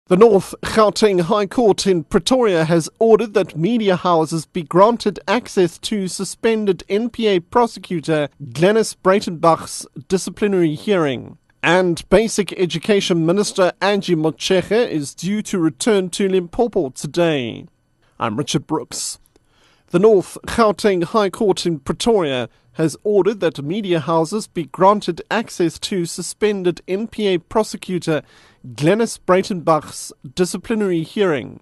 The North Gauteng High Court in Pretoria has ordered that media houses be granted access to suspended NPA prosecutor Glenys Breytenbach's disciplinary hearing. And Basic Education Minister Angie Motshekga is due to return to Limpopo today. I'm Richard Brooks. The North Gauteng High Court in Pretoria has ordered that media houses be granted access to suspended NPA prosecutor Glenys Breytenbach's disciplinary hearing.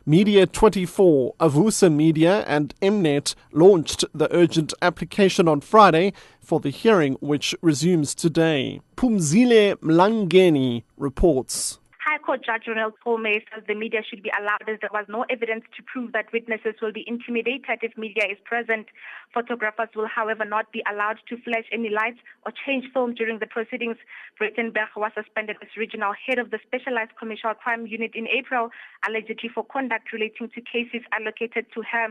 Media 24, Avusa Media and Mnet launched the urgent application on Friday for the hearing, which resumes today. Phumzile Mlangeni reports. High Court Judge Ronald Colme says the media should be allowed as there was no evidence to prove that witnesses will be intimidated if media is present. Photographers will, however, not be allowed to flash any lights or change film during the proceedings. Breytenbach was suspended as regional head of the Specialized Commercial Crime Unit in April, allegedly for conduct relating to cases allocated to her.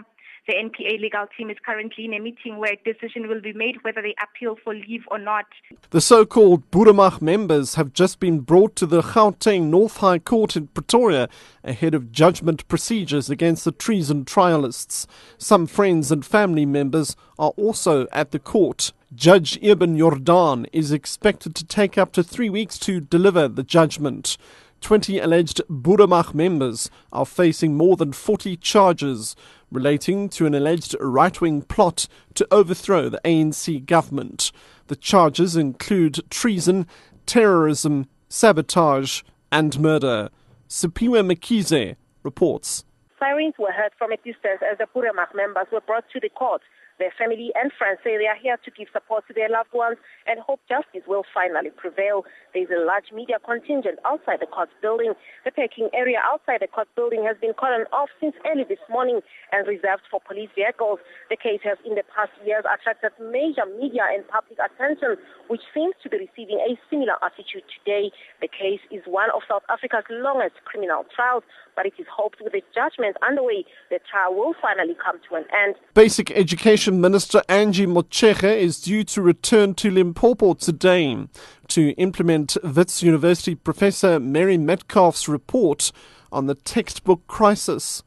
The NPA legal team is currently in a meeting where a decision will be made whether they appeal for leave or not. The so-called Breytenbach members have just been brought to the Gauteng North High Court in Pretoria ahead of judgment procedures against the treason trialists. Some friends and family members are also at the court. Judge Ibn Jordan is expected to take up to 3 weeks to deliver the judgment. 20 alleged Breytenbach members are facing more than 40 charges relating to an alleged right-wing plot to overthrow the ANC government. The charges include treason, terrorism, sabotage and murder. Sipiwe Mkhize reports. Sirens were heard from a distance as the Breytenbach members were brought to the court. Their family and friends say they are here to give support to their loved ones and hope justice will finally prevail. There is a large media contingent outside the court building. The parking area outside the court building has been cordoned off since early this morning and reserved for police vehicles. The case has in the past years attracted major media and public attention, which seems to be receiving a similar attitude today. The case is one of South Africa's longest criminal trials, but it is hoped with the judgment underway, the trial will finally come to an end. Basic Education Minister Angie Motshekga is due to return to Limpopo today to implement Wits University Professor Mary Metcalfe's report on the textbook crisis.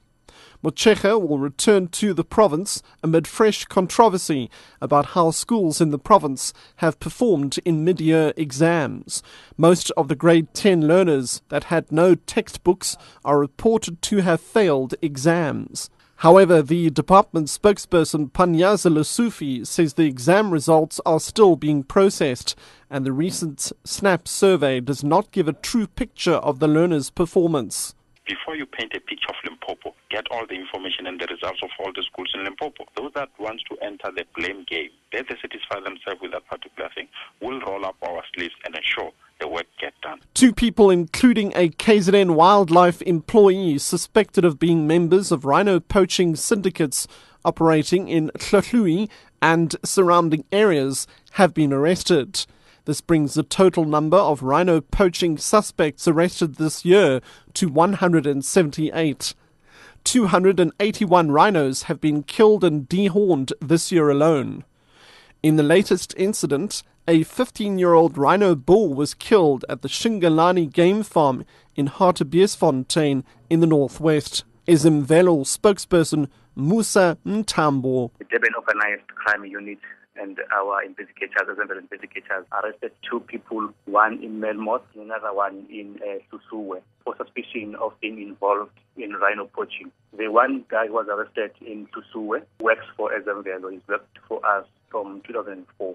Motshekga will return to the province amid fresh controversy about how schools in the province have performed in mid-year exams. Most of the grade 10 learners that had no textbooks are reported to have failed exams. However, the department spokesperson Panyaza Lesufi says the exam results are still being processed and the recent SNAP survey does not give a true picture of the learners' performance. Before you paint a picture of Limpopo, get all the information and the results of all the schools in Limpopo. Those that want to enter the blame game, let them satisfy themselves with that particular thing. We'll roll up our sleeves and ensure the work gets done. 2 people, including a KZN wildlife employee suspected of being members of Rhino poaching syndicates operating in Tlhatlhui and surrounding areas, have been arrested. This brings the total number of rhino poaching suspects arrested this year to 178. 281 rhinos have been killed and dehorned this year alone. In the latest incident, a 15-year-old rhino bull was killed at the Shingalani game farm in Hartbeesfontein in the northwest. Izimvelo spokesperson Musa Mtambo. The Durban Organized Crime Unit and our investigators arrested 2 people, one in Melmoth, another one in Susuwe, for suspicion of being involved in rhino poaching. The one guy who was arrested in Susuwe works for Izimvelo. He's worked for us from 2004.